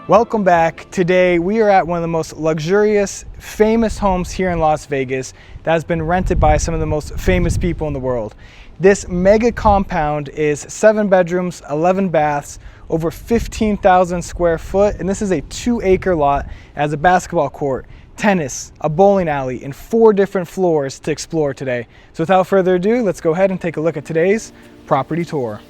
Welcome back. Today we are at one of the most luxurious, famous homes here in Las Vegas that has been rented by some of the most famous people in the world. This mega compound is 7 bedrooms, 11 baths, over 15,000 square foot, and this is a 2-acre lot. It has a basketball court, tennis, a bowling alley, and 4 different floors to explore today. So without further ado, let's go ahead and take a look at today's property tour.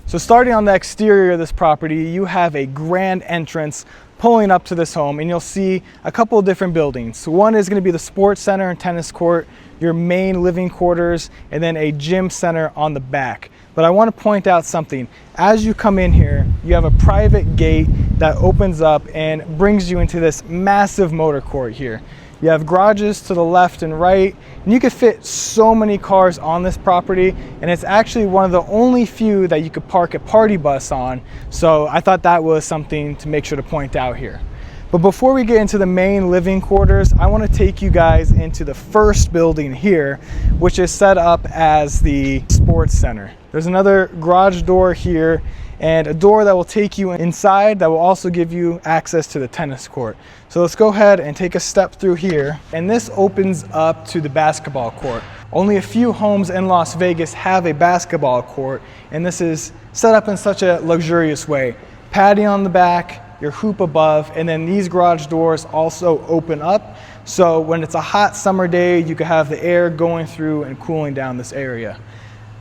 So starting on the exterior of this property, you have a grand entrance pulling up to this home, and you'll see a couple of different buildings. So one is going to be the sports center and tennis court, your main living quarters, and then a gym center on the back. But I want to point out something. As you come in here, you have a private gate that opens up and brings you into this massive motor court here. You have garages to the left and right, and you could fit so many cars on this property, and it's actually one of the only few that you could park a party bus on. So I thought that was something to make sure to point out here. But before we get into the main living quarters, I want to take you guys into the first building here, which is set up as the sports center. There's another garage door here and a door that will take you inside that will also give you access to the tennis court. So let's go ahead and take a step through here, and this opens up to the basketball court. Only a few homes in Las Vegas have a basketball court, and this is set up in such a luxurious way. Patio on the back, your hoop above, and then these garage doors also open up. So when it's a hot summer day, you can have the air going through and cooling down this area.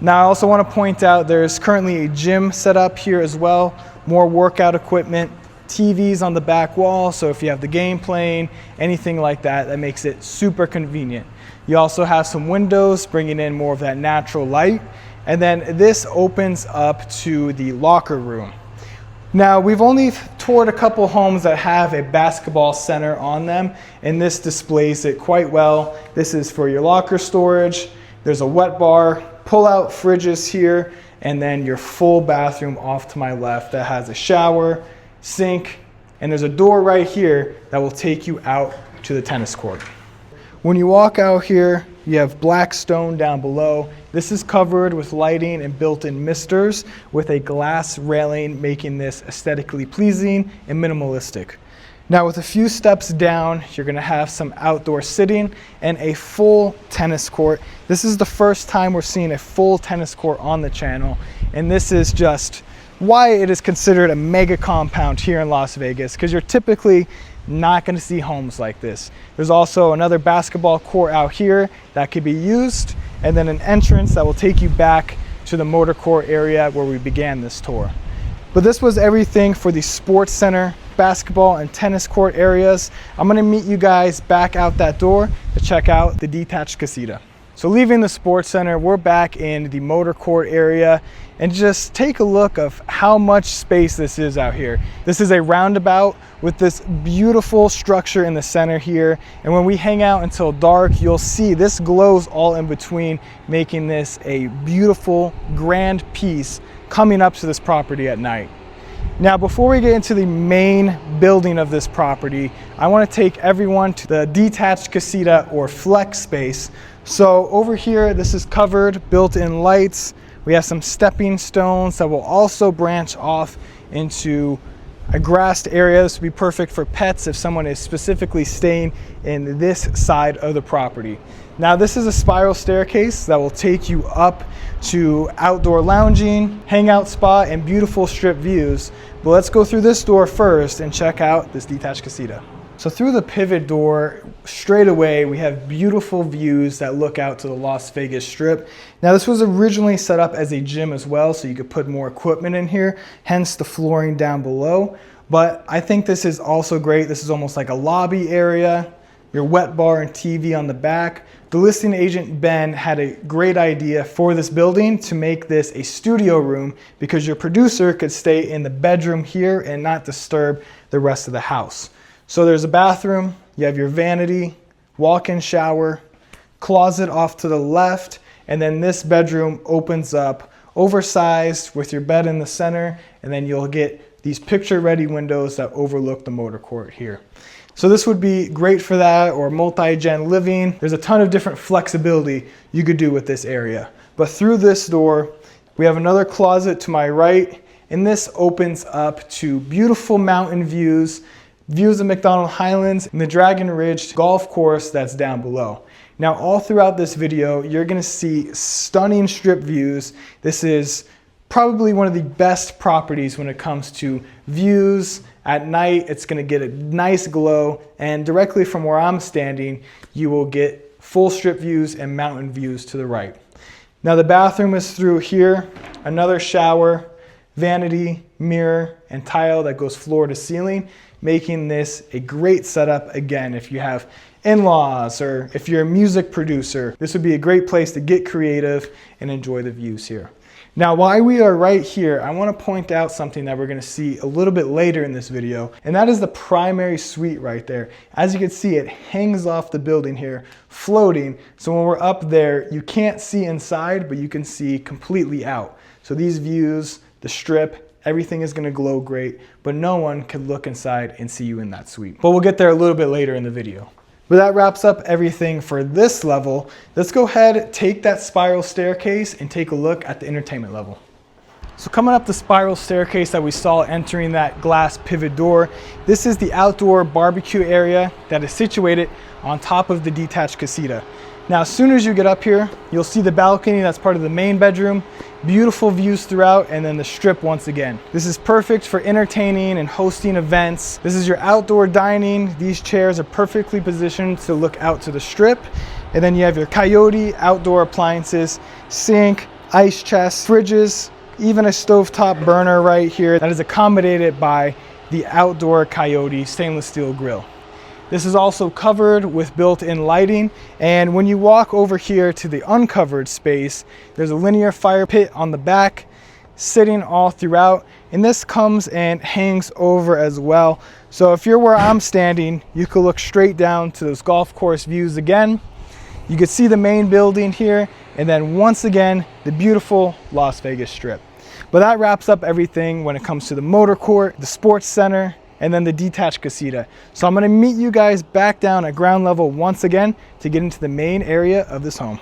Now I also want to point out there's currently a gym set up here as well, more workout equipment, TVs on the back wall, so if you have the game playing, anything like that, that makes it super convenient. You also have some windows bringing in more of that natural light, and then this opens up to the locker room. Now we've only toured a couple homes that have a basketball center on them, and this displays it quite well. This is for your locker storage. There's a wet bar, pull-out fridges here, and then your full bathroom off to my left that has a shower, sink, and there's a door right here that will take you out to the tennis court. When you walk out here, you have black stone down below. This is covered with lighting and built-in misters with a glass railing, making this aesthetically pleasing and minimalistic. Now with a few steps down, you're going to have some outdoor sitting and a full tennis court. This is the first time we're seeing a full tennis court on the channel, and this is just why it is considered a mega compound here in Las Vegas, because you're typically not going to see homes like this. There's also another basketball court out here that could be used, and then an entrance that will take you back to the motor court area where we began this tour. But this was everything for the sports center, basketball, and tennis court areas. I'm going to meet you guys back out that door to check out the detached casita. So leaving the sports center, we're back in the motor court area, and just take a look of how much space this is out here. This is a roundabout with this beautiful structure in the center here, and when we hang out until dark, you'll see this glows all in between, making this a beautiful grand piece coming up to this property at night. Now before we get into the main building of this property, I want to take everyone to the detached casita or flex space. So over here, this is covered, built-in lights. We have some stepping stones that will also branch off into a grassed area. This would be perfect for pets if someone is specifically staying in this side of the property. Now this is a spiral staircase that will take you up to outdoor lounging, hangout spot, and beautiful strip views. But let's go through this door first and check out this detached casita. So through the pivot door, straight away, we have beautiful views that look out to the Las Vegas Strip. Now this was originally set up as a gym as well, so you could put more equipment in here, hence the flooring down below. But I think this is also great. This is almost like a lobby area, your wet bar and TV on the back. The listing agent, Ben, had a great idea for this building to make this a studio room, because your producer could stay in the bedroom here and not disturb the rest of the house. So there's a bathroom, you have your vanity, walk-in shower, closet off to the left, and then this bedroom opens up oversized with your bed in the center, and then you'll get these picture-ready windows that overlook the motor court here. So this would be great for that, or multi-gen living. There's a ton of different flexibility you could do with this area. But through this door, we have another closet to my right, and this opens up to beautiful mountain views of McDonald Highlands and the Dragon Ridge golf course that's down below. Now, all throughout this video, you're gonna see stunning strip views. This is probably one of the best properties when it comes to views. At night, it's gonna get a nice glow, and directly from where I'm standing, you will get full strip views and mountain views to the right. Now, the bathroom is through here, another shower, vanity, mirror, and tile that goes floor to ceiling, making this a great setup, again, if you have in-laws or if you're a music producer. This would be a great place to get creative and enjoy the views here. Now, while we are right here, I want to point out something that we're going to see a little bit later in this video, and that is the primary suite right there. As you can see, it hangs off the building here, floating, so when we're up there, you can't see inside, but you can see completely out. So these views, the strip, everything is going to glow great, but no one can look inside and see you in that suite. But we'll get there a little bit later in the video. But that wraps up everything for this level. Let's go ahead, take that spiral staircase and take a look at the entertainment level. So coming up the spiral staircase that we saw entering that glass pivot door, this is the outdoor barbecue area that is situated on top of the detached casita. Now, as soon as you get up here, you'll see the balcony that's part of the main bedroom, beautiful views throughout, and then the strip once again. This is perfect for entertaining and hosting events. This is your outdoor dining. These chairs are perfectly positioned to look out to the strip. And then you have your Coyote outdoor appliances, sink, ice chest, fridges, even a stovetop burner right here that is accommodated by the outdoor Coyote stainless steel grill. This is also covered with built-in lighting, and when you walk over here to the uncovered space, there's a linear fire pit on the back, sitting all throughout, and this comes and hangs over as well. So if you're where I'm standing, you can look straight down to those golf course views again. You can see the main building here, and then once again, the beautiful Las Vegas Strip. But that wraps up everything when it comes to the motor court, the sports center, and then the detached casita. So I'm gonna meet you guys back down at ground level once again to get into the main area of this home.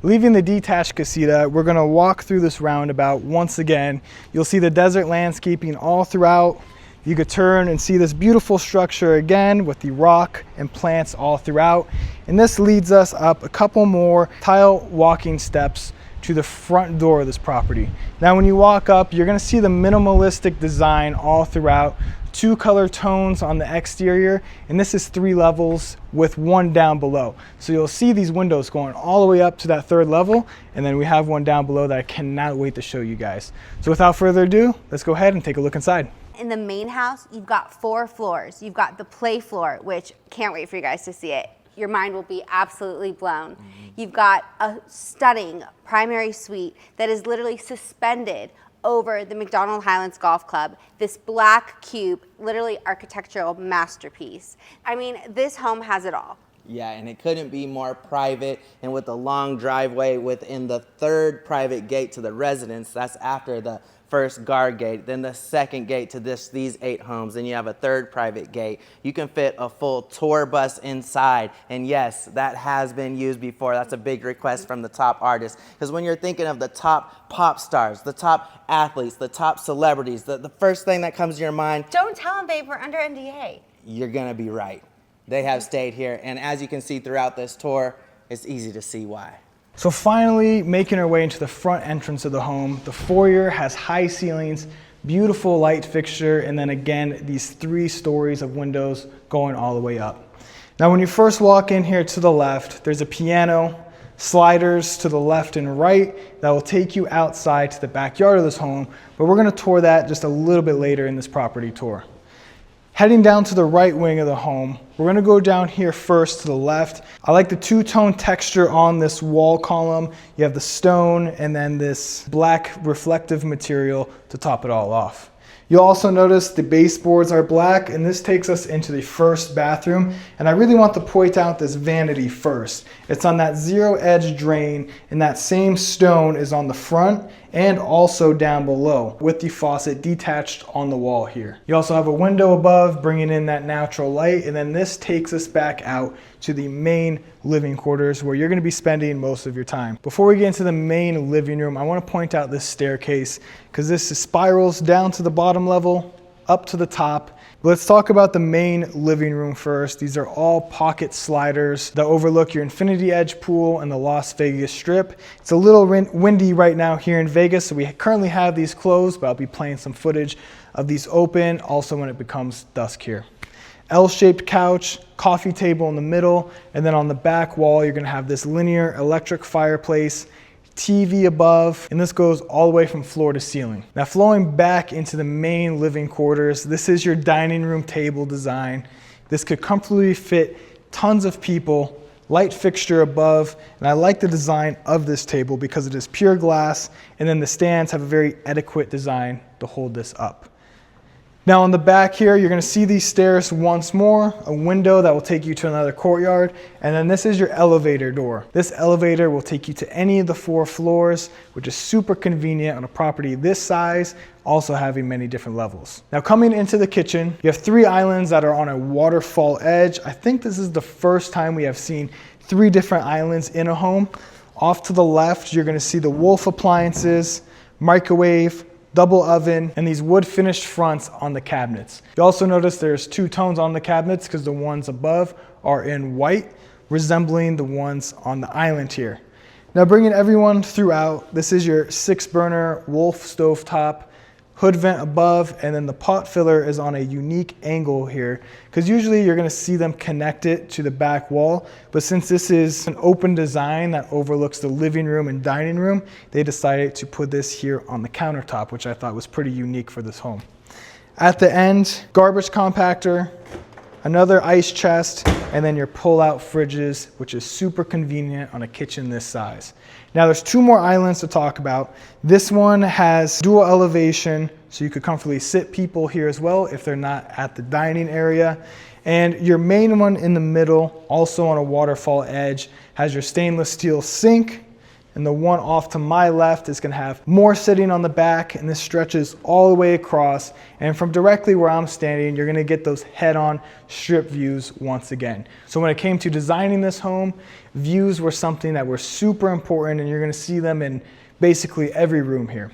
Leaving the detached casita, we're gonna walk through this roundabout once again. You'll see the desert landscaping all throughout. You could turn and see this beautiful structure again with the rock and plants all throughout. And this leads us up a couple more tile walking steps to the front door of this property. Now, when you walk up, you're gonna see the minimalistic design all throughout. 2 color tones on the exterior, and this is 3 levels with 1 down below. So you'll see these windows going all the way up to that 3rd level, and then we have 1 down below that I cannot wait to show you guys. So without further ado, let's go ahead and take a look inside. In the main house, you've got 4 floors. You've got the play floor, which can't wait for you guys to see it. Your mind will be absolutely blown. You've got a stunning primary suite that is literally suspended over the McDonald Highlands Golf Club, this black cube, literally architectural masterpiece. I mean, this home has it all. Yeah, and it couldn't be more private, and with a long driveway within the 3rd private gate to the residence. That's after the first guard gate, then the 2nd gate to these 8 homes, then you have a 3rd private gate. You can fit a full tour bus inside, and yes, that has been used before. That's a big request from the top artists, because when you're thinking of the top pop stars, the top athletes, the top celebrities, the first thing that comes to your mind, don't tell them, babe, we're under NDA. You're gonna be right. They have stayed here, and as you can see throughout this tour, it's easy to see why. So finally, making our way into the front entrance of the home, the foyer has high ceilings, beautiful light fixture, and then again, these 3 stories of windows going all the way up. Now, when you first walk in here to the left, there's a piano, sliders to the left and right that will take you outside to the backyard of this home, but we're gonna tour that just a little bit later in this property tour. Heading down to the right wing of the home, we're gonna go down here first to the left. I like the 2-tone texture on this wall column. You have the stone and then this black reflective material to top it all off. You'll also notice the baseboards are black, and this takes us into the first bathroom. And I really want to point out this vanity first. It's on that zero edge drain, and that same stone is on the front and also down below with the faucet detached on the wall here. You also have a window above bringing in that natural light, and then this takes us back out to the main living quarters where you're going to be spending most of your time. Before we get into the main living room, I want to point out this staircase because this spirals down to the bottom level, up to the top. Let's talk about the main living room first. These are all pocket sliders that overlook your Infinity Edge pool and the Las Vegas Strip. It's a little windy right now here in Vegas, so we currently have these closed, but I'll be playing some footage of these open also when it becomes dusk here. L-shaped couch, coffee table in the middle, and then on the back wall you're going to have this linear electric fireplace, TV above, and this goes all the way from floor to ceiling. Now flowing back into the main living quarters, this is your dining room table design. This could comfortably fit tons of people, light fixture above, and I like the design of this table because it is pure glass, and then the stands have a very adequate design to hold this up. Now on the back here, you're going to see these stairs once more, a window that will take you to another courtyard, and then this is your elevator door. This elevator will take you to any of the 4 floors, which is super convenient on a property this size, also having many different levels. Now coming into the kitchen, you have 3 islands that are on a waterfall edge. I think this is the first time we have seen 3 different islands in a home. Off to the left, you're going to see the Wolf appliances, microwave, double oven, and these wood finished fronts on the cabinets. You also notice there's 2 tones on the cabinets because the ones above are in white, resembling the ones on the island here. Now bringing everyone throughout, this is your 6-burner Wolf stovetop, hood vent above, and then the pot filler is on a unique angle here because usually you're going to see them connected to the back wall, but since this is an open design that overlooks the living room and dining room, they decided to put this here on the countertop, which I thought was pretty unique for this home. At the end, garbage compactor, another ice chest, and then your pull-out fridges, which is super convenient on a kitchen this size. Now there's 2 more islands to talk about. This one has dual elevation, so you could comfortably sit people here as well if they're not at the dining area. And your main one in the middle, also on a waterfall edge, has your stainless steel sink. And the one off to my left is going to have more sitting on the back, and this stretches all the way across. And from directly where I'm standing, you're going to get those head-on strip views once again. So when it came to designing this home, views were something that were super important, and you're going to see them in basically every room here.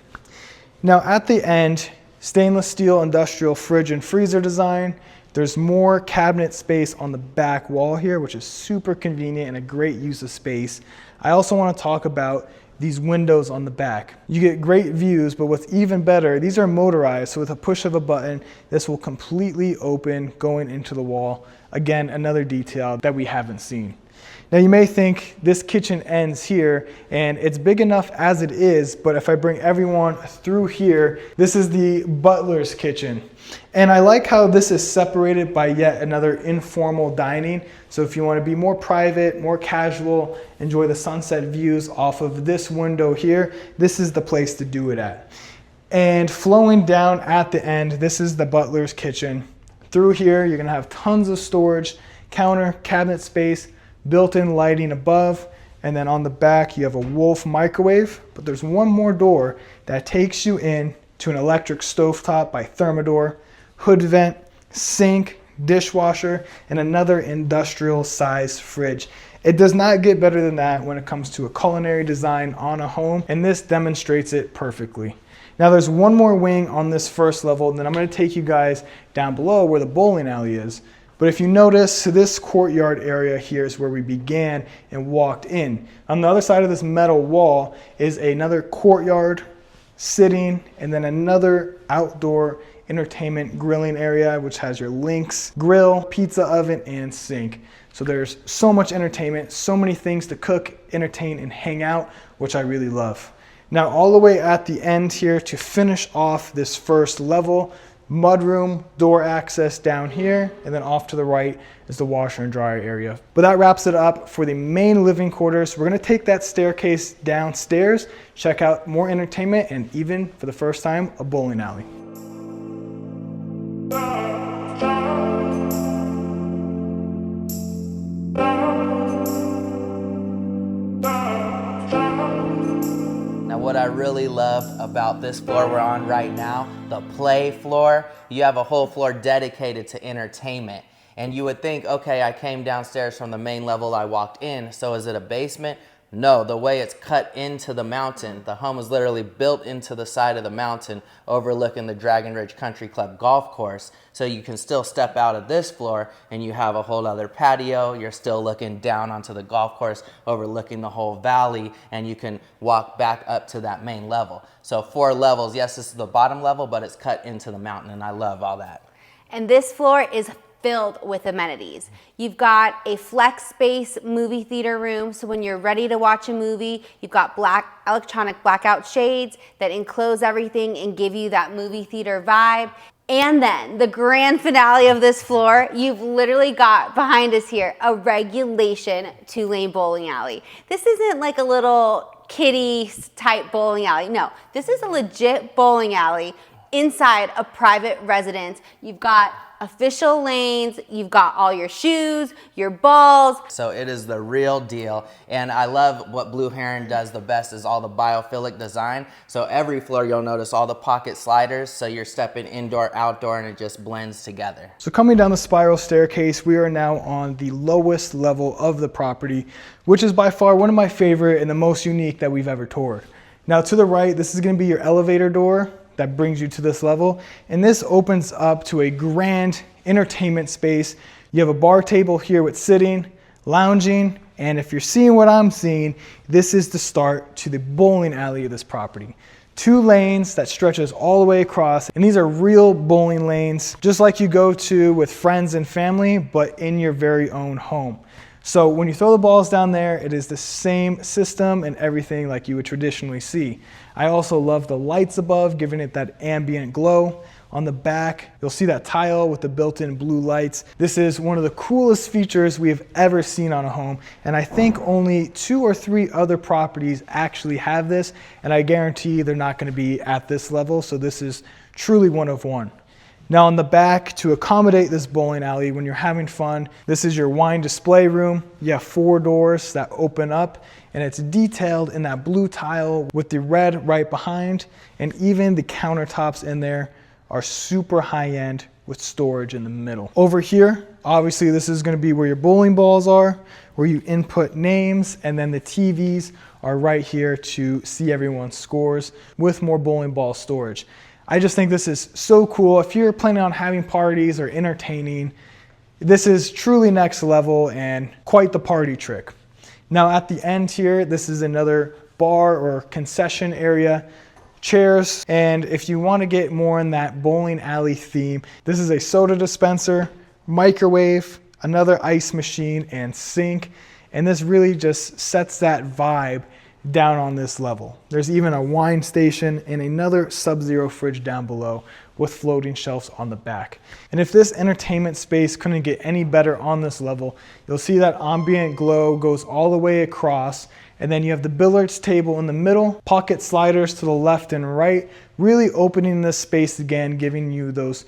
Now at the end, stainless steel industrial fridge and freezer design. There's more cabinet space on the back wall here, which is super convenient and a great use of space. I also want to talk about these windows on the back. You get great views, but what's even better, these are motorized, so with a push of a button, this will completely open going into the wall. Again, another detail that we haven't seen. Now you may think this kitchen ends here, and it's big enough as it is, but if I bring everyone through here, this is the butler's kitchen. And I like how this is separated by yet another informal dining. So if you want to be more private, more casual, enjoy the sunset views off of this window here, this is the place to do it at. And flowing down at the end, this is the butler's kitchen. Through here, you're going to have tons of storage, counter, cabinet space, built-in lighting above, and then on the back you have a Wolf microwave, but there's one more door that takes you in to an electric stovetop by Thermador, hood vent, sink, dishwasher, and another industrial size fridge. It does not get better than that when it comes to a culinary design on a home, and this demonstrates it perfectly. Now there's one more wing on this first level, and then I'm going to take you guys down below where the bowling alley is. But if you notice, this courtyard area here is where we began and walked in. On the other side of this metal wall is another courtyard, sitting, and then another outdoor entertainment grilling area, which has your Lynx grill, pizza oven, and sink. So there's so much entertainment, so many things to cook, entertain, and hang out, which I really love. Now all the way at the end here to finish off this first level, mudroom, door access down here, and then off to the right is the washer and dryer area. But that wraps it up for the main living quarters. We're going to take that staircase downstairs, check out more entertainment, and even for the first time, a bowling alley. really love about this floor we're on right now, the play floor, you have a whole floor dedicated to entertainment. And you would think, okay, I came downstairs from the main level, I walked in, so is it a basement? No, the way it's cut into the mountain, the home is literally built into the side of the mountain overlooking the Dragon Ridge Country Club golf course. So you can still step out of this floor and you have a whole other patio. You're still looking down onto the golf course overlooking the whole valley, and you can walk back up to that main level. So 4 levels. Yes, this is the bottom level, but it's cut into the mountain, and I love all that. And this floor is filled with amenities. You've got a flex space movie theater room, so when you're ready to watch a movie, you've got electronic blackout shades that enclose everything and give you that movie theater vibe. And then the grand finale of this floor, you've literally got behind us here a regulation 2-lane bowling alley. This isn't like a little kiddie type bowling alley. No, this is a legit bowling alley inside a private residence. You've got official lanes, you've got all your shoes, your balls. So it is the real deal. And I love what Blue Heron does the best is all the biophilic design. So every floor you'll notice all the pocket sliders, so you're stepping indoor, outdoor, and it just blends together. So coming down the spiral staircase, we are now on the lowest level of the property, which is by far one of my favorite and the most unique that we've ever toured. Now to the right, this is going to be your elevator door that brings you to this level, and this opens up to a grand entertainment space. You have a bar table here with sitting, lounging, and if you're seeing what I'm seeing, this is the start to the bowling alley of this property. 2 lanes that stretches all the way across, and these are real bowling lanes, just like you go to with friends and family, but in your very own home. So when you throw the balls down there, it is the same system and everything like you would traditionally see. I also love the lights above, giving it that ambient glow. On the back, you'll see that tile with the built-in blue lights. This is one of the coolest features we have ever seen on a home, and I think only 2 or 3 other properties actually have this, and I guarantee they're not going to be at this level, so this is truly one of one. Now on the back, to accommodate this bowling alley when you're having fun, this is your wine display room. You have 4 doors that open up, and it's detailed in that blue tile with the red right behind, and even the countertops in there are super high-end with storage in the middle. Over here, obviously this is going to be where your bowling balls are, where you input names, and then the TVs are right here to see everyone's scores with more bowling ball storage. I just think this is so cool. If you're planning on having parties or entertaining, this is truly next level and quite the party trick. Now at the end here, this is another bar or concession area, chairs, and if you want to get more in that bowling alley theme, this is a soda dispenser, microwave, another ice machine, and sink, and this really just sets that vibe down on this level. There's even a wine station and another Sub-Zero fridge down below with floating shelves on the back. And if this entertainment space couldn't get any better on this level, you'll see that ambient glow goes all the way across, and then you have the billiards table in the middle, pocket sliders to the left and right, really opening this space again, giving you those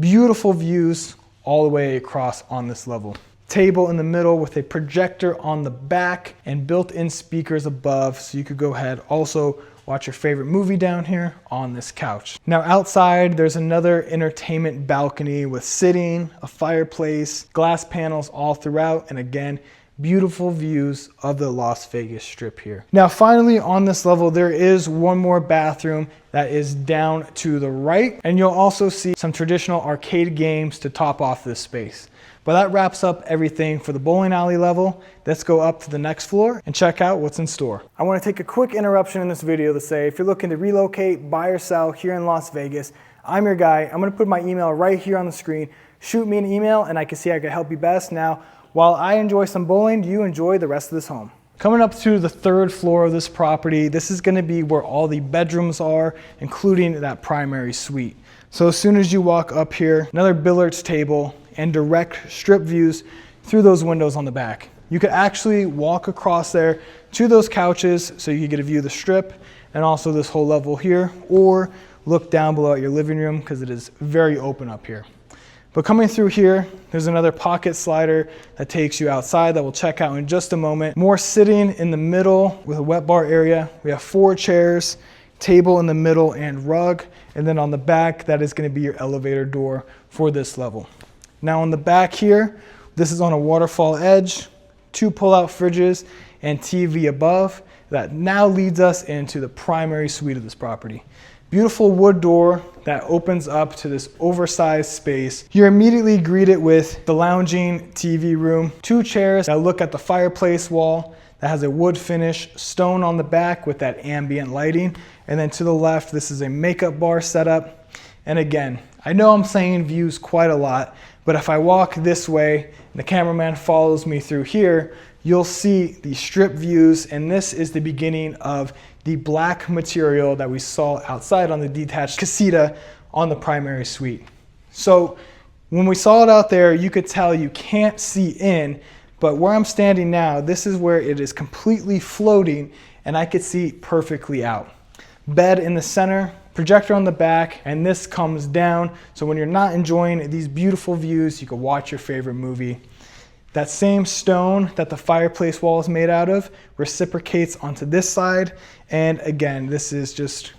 beautiful views all the way across on this level. Table in the middle with a projector on the back and built-in speakers above, so you could go ahead also watch your favorite movie down here on this couch. Now outside, there's another entertainment balcony with sitting, a fireplace, glass panels all throughout, and again, beautiful views of the Las Vegas Strip here. Now finally on this level, there is one more bathroom that is down to the right, and you'll also see some traditional arcade games to top off this space. But that wraps up everything for the bowling alley level. Let's go up to the next floor and check out what's in store. I want to take a quick interruption in this video to say, if you're looking to relocate, buy or sell here in Las Vegas, I'm your guy. I'm going to put my email right here on the screen. Shoot me an email and I can see how I can help you best. Now, while I enjoy some bowling, do you enjoy the rest of this home? Coming up to the 3rd floor of this property, this is going to be where all the bedrooms are, including that primary suite. So as soon as you walk up here, another billiards table and direct strip views through those windows on the back. You could actually walk across there to those couches so you can get a view of the strip and also this whole level here, or look down below at your living room because it is very open up here. But coming through here, there's another pocket slider that takes you outside that we'll check out in just a moment. More sitting in the middle with a wet bar area. We have 4 chairs, table in the middle and rug. And then on the back, that is going to be your elevator door for this level. Now on the back here, this is on a waterfall edge, 2 pull-out fridges and TV above. That now leads us into the primary suite of this property. Beautiful wood door that opens up to this oversized space. You're immediately greeted with the lounging TV room, 2 chairs that look at the fireplace wall that has a wood finish, stone on the back with that ambient lighting. And then to the left, this is a makeup bar setup. And again, I know I'm saying views quite a lot, but if I walk this way and the cameraman follows me through here, you'll see the strip views, and this is the beginning of the black material that we saw outside on the detached casita on the primary suite. So when we saw it out there, you could tell you can't see in, but where I'm standing now, this is where it is completely floating and I could see perfectly out. Bed in the center, projector on the back, and this comes down. So when you're not enjoying these beautiful views, you can watch your favorite movie. That same stone that the fireplace wall is made out of reciprocates onto this side. And again, this is just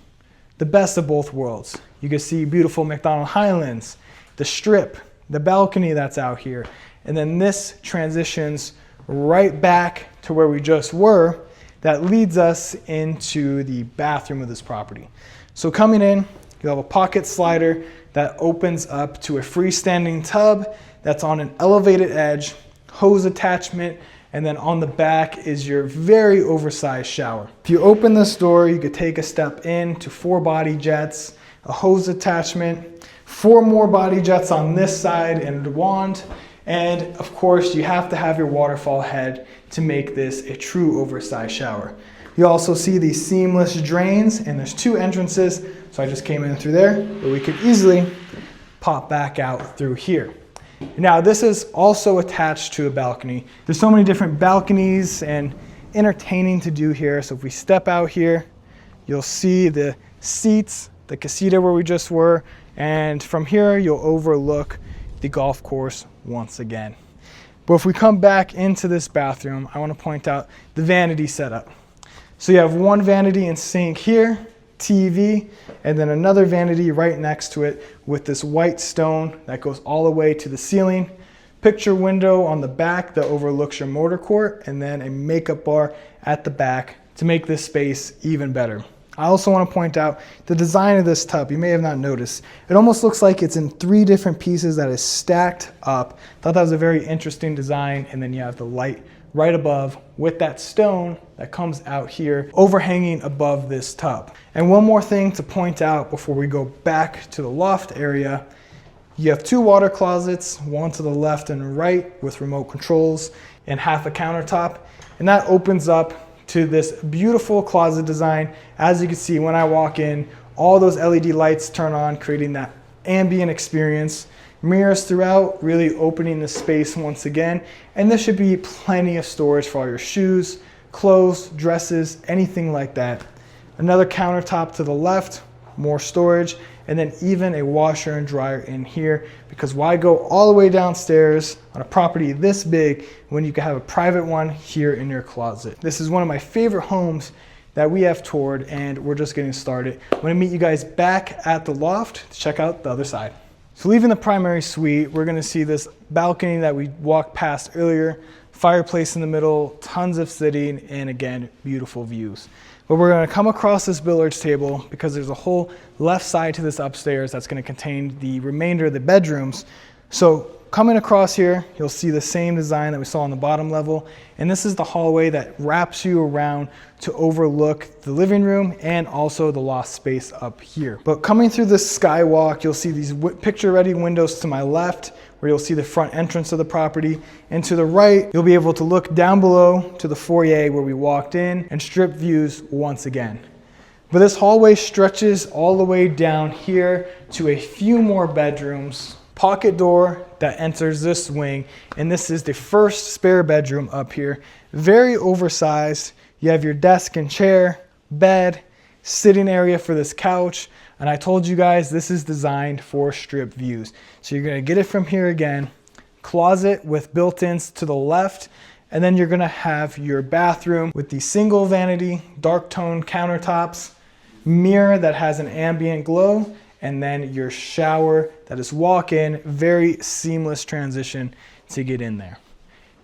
the best of both worlds. You can see beautiful McDonald Highlands, the strip, the balcony that's out here. And then this transitions right back to where we just were. That leads us into the bathroom of this property. So coming in, you have a pocket slider that opens up to a freestanding tub that's on an elevated edge, hose attachment, and then on the back is your very oversized shower. If you open this door, you could take a step in to 4 body jets, a hose attachment, 4 more body jets on this side and a wand. And of course, you have to have your waterfall head to make this a true oversized shower. You also see these seamless drains, and there's 2 entrances. So I just came in through there, but we could easily pop back out through here. Now this is also attached to a balcony. There's so many different balconies and entertaining to do here. So if we step out here, you'll see the seats, the casita where we just were, and from here you'll overlook the golf course once again. But if we come back into this bathroom, I want to point out the vanity setup. So you have 1 vanity and sink here, TV, and then another vanity right next to it with this white stone that goes all the way to the ceiling. Picture window on the back that overlooks your motor court, and then a makeup bar at the back to make this space even better. I also want to point out the design of this tub. You may have not noticed. It almost looks like it's in 3 different pieces that is stacked up. Thought that was a very interesting design. And then you have the light right above with that stone that comes out here overhanging above this tub. And one more thing to point out before we go back to the loft area. You have 2 water closets, one to the left and right with remote controls and half a countertop. And that opens up to this beautiful closet design. As you can see, when I walk in, all those LED lights turn on, creating that ambient experience. Mirrors throughout, really opening the space once again. And there should be plenty of storage for all your shoes, clothes, dresses, anything like that. Another countertop to the left, more storage, and then even a washer and dryer in here, because why go all the way downstairs on a property this big when you can have a private one here in your closet. This is one of my favorite homes that we have toured, and we're just getting started. I'm gonna meet you guys back at the loft to check out the other side. So leaving the primary suite, we're gonna see this balcony that we walked past earlier, fireplace in the middle, tons of sitting, and again, beautiful views. But we're gonna come across this billiards table because there's a whole left side to this upstairs that's gonna contain the remainder of the bedrooms. So coming across here, you'll see the same design that we saw on the bottom level. And this is the hallway that wraps you around to overlook the living room and also the loft space up here. But coming through this skywalk, you'll see these picture-ready windows to my left, where you'll see the front entrance of the property. And to the right, you'll be able to look down below to the foyer where we walked in and strip views once again. But this hallway stretches all the way down here to a few more bedrooms. Pocket door that enters this wing, and this is the first spare bedroom up here. Very oversized. You have your desk and chair, bed, sitting area for this couch, and I told you guys this is designed for strip views. So you're gonna get it from here again. Closet with built-ins to the left, and then you're gonna have your bathroom with the single vanity, dark tone countertops, mirror that has an ambient glow, and then your shower that is walk-in, very seamless transition to get in there.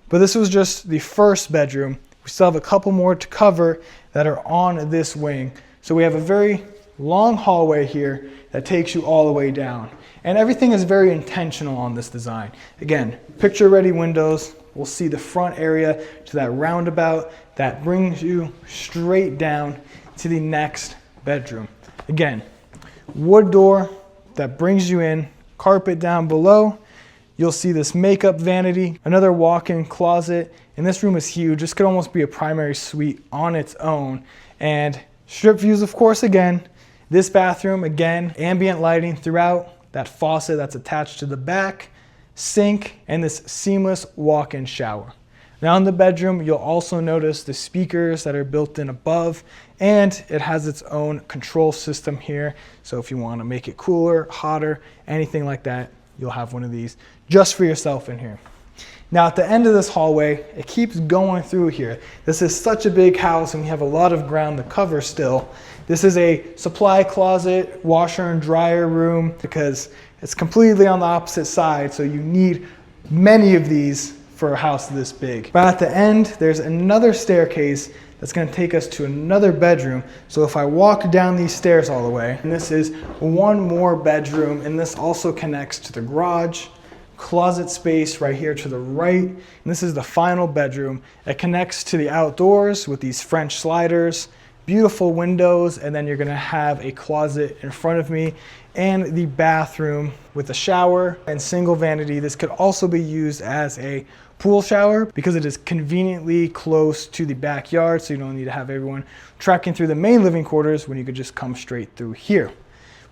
But this was just the first bedroom. We still have a couple more to cover that are on this wing. So we have a very long hallway here that takes you all the way down. And everything is very intentional on this design. Again, picture-ready windows. We'll see the front area to that roundabout that brings you straight down to the next bedroom. Again, wood door that brings you in, carpet down below. You'll see this makeup vanity, another walk-in closet, and this room is huge. This could almost be a primary suite on its own. And strip views, of course, again. This bathroom, again, ambient lighting throughout, that faucet that's attached to the back, sink, and this seamless walk-in shower. Now in the bedroom, you'll also notice the speakers that are built in above, and it has its own control system here. So if you want to make it cooler, hotter, anything like that, you'll have one of these just for yourself in here. Now at the end of this hallway, it keeps going through here. This is such a big house and we have a lot of ground to cover still. This is a supply closet, washer and dryer room because it's completely on the opposite side, so you need many of these for a house this big. But at the end, there's another staircase that's going to take us to another bedroom. So if I walk down these stairs all the way, and this is one more bedroom, and this also connects to the garage, closet space right here to the right, and this is the final bedroom. It connects to the outdoors with these French sliders, beautiful windows, and then you're going to have a closet in front of me and the bathroom with a shower and single vanity. This could also be used as a pool shower because it is conveniently close to the backyard, so you don't need to have everyone trekking through the main living quarters when you could just come straight through here.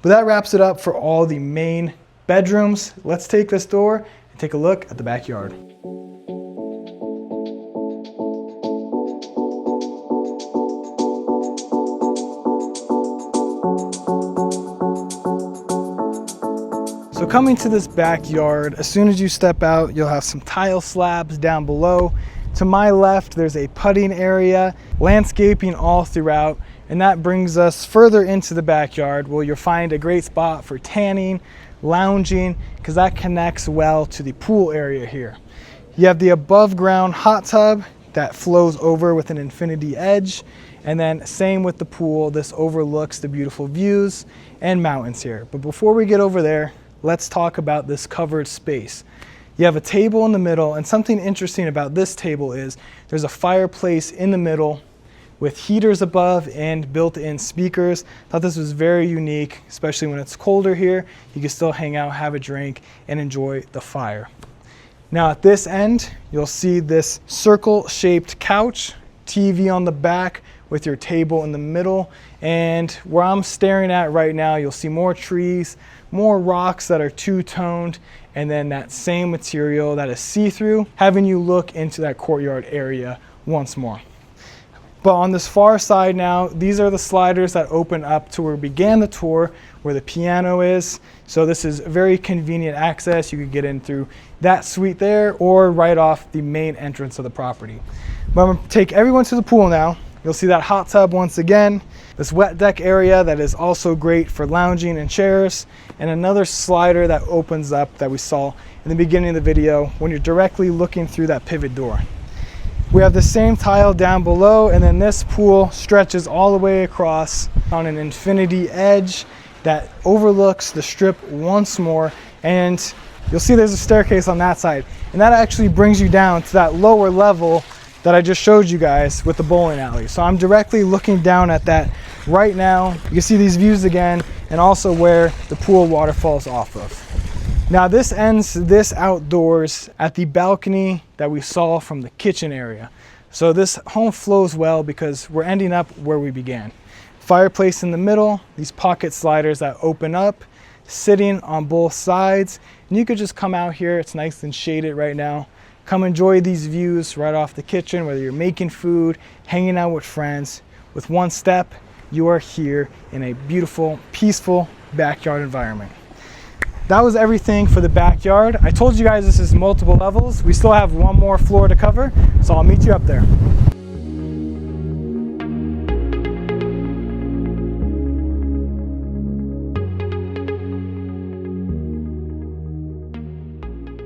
But that wraps it up for all the main bedrooms. Let's take this door and take a look at the backyard. So coming to this backyard, as soon as you step out, you'll have some tile slabs down below. To my left, there's a putting area, landscaping all throughout, and that brings us further into the backyard where you'll find a great spot for tanning, lounging, because that connects well to the pool area here. You have the above ground hot tub that flows over with an infinity edge, and then same with the pool. This overlooks the beautiful views and mountains here. But before we get over there, let's talk about this covered space. You have a table in the middle, and something interesting about this table is there's a fireplace in the middle with heaters above and built-in speakers. Thought this was very unique, especially when it's colder here. You can still hang out, have a drink, and enjoy the fire. Now at this end, you'll see this circle-shaped couch, TV on the back with your table in the middle, and where I'm staring at right now, you'll see more trees, more rocks that are two-toned, and then that same material that is see-through, having you look into that courtyard area once more. But on this far side now, these are the sliders that open up to where we began the tour, where the piano is. So this is very convenient access. You could get in through that suite there or right off the main entrance of the property. But I'm gonna take everyone to the pool now. You'll see that hot tub once again, this wet deck area that is also great for lounging and chairs, and another slider that opens up that we saw in the beginning of the video when you're directly looking through that pivot door. We have the same tile down below, and then this pool stretches all the way across on an infinity edge that overlooks the strip once more, and you'll see there's a staircase on that side, and that actually brings you down to that lower level that I just showed you guys with the bowling alley. So I'm directly looking down at that right now. You can see these views again, and also where the pool water falls off of. Now this ends this outdoors at the balcony that we saw from the kitchen area. So this home flows well because we're ending up where we began. Fireplace in the middle, these pocket sliders that open up, sitting on both sides, and you could just come out here. It's nice and shaded right now. Come enjoy these views right off the kitchen, whether you're making food, hanging out with friends. With one step, you are here in a beautiful, peaceful backyard environment. That was everything for the backyard. I told you guys this is multiple levels. We still have one more floor to cover, so I'll meet you up there.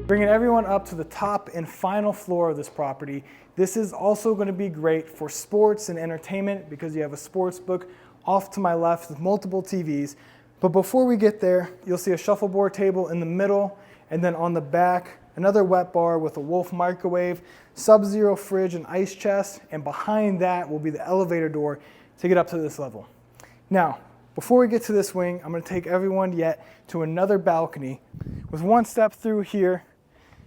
Bringing everyone up to the top and final floor of this property. This is also going to be great for sports and entertainment because you have a sports book off to my left with multiple TVs. But before we get there, you'll see a shuffleboard table in the middle, and then on the back, another wet bar with a Wolf microwave, Sub-Zero fridge and ice chest, and behind that will be the elevator door to get up to this level. Now, before we get to this wing, I'm going to take everyone yet to another balcony. With one step through here,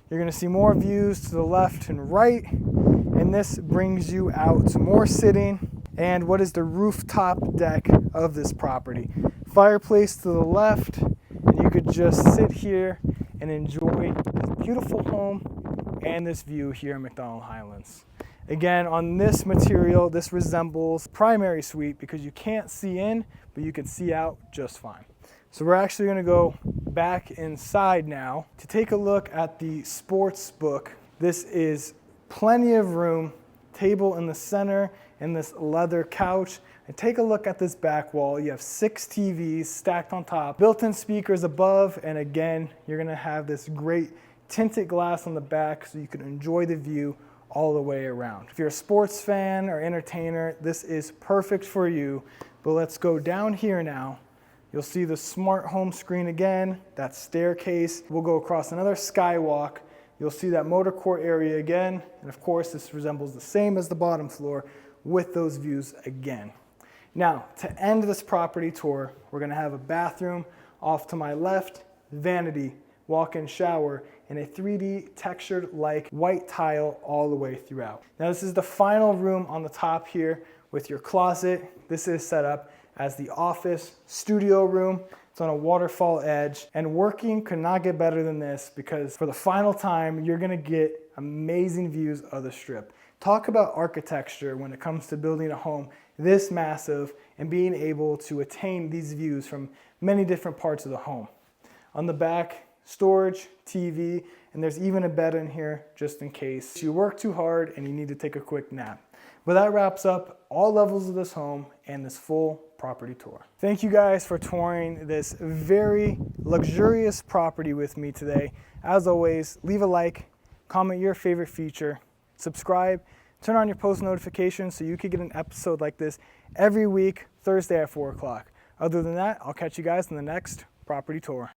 you're going to see more views to the left and right, and this brings you out to more sitting and what is the rooftop deck of this property. Fireplace to the left, and you could just sit here and enjoy this beautiful home and this view here in McDonald Highlands. Again, on this material, this resembles primary suite because you can't see in, but you can see out just fine. So we're actually going to go back inside now to take a look at the sports book. This is plenty of room, table in the center, and this leather couch. And take a look at this back wall. You have 6 TVs stacked on top, built-in speakers above, and again, you're going to have this great tinted glass on the back so you can enjoy the view all the way around. If you're a sports fan or entertainer, this is perfect for you. But let's go down here now. You'll see the smart home screen again, that staircase. We'll go across another skywalk. You'll see that motor court area again. And of course, this resembles the same as the bottom floor with those views again. Now, to end this property tour, we're gonna have a bathroom off to my left, vanity, walk-in shower, and a 3D textured like white tile all the way throughout. Now, this is the final room on the top here with your closet. This is set up as the office studio room. It's on a waterfall edge, and working could not get better than this because for the final time, you're gonna get amazing views of the Strip. Talk about architecture when it comes to building a home this massive and being able to attain these views from many different parts of the home. On the back, storage, TV, and there's even a bed in here just in case you work too hard and you need to take a quick nap. But that wraps up all levels of this home and this full property tour. Thank you guys for touring this very luxurious property with me today. As always, leave a like, comment your favorite feature, subscribe, turn on your post notifications so you can get an episode like this every week, Thursday at 4 o'clock. Other than that, I'll catch you guys in the next property tour.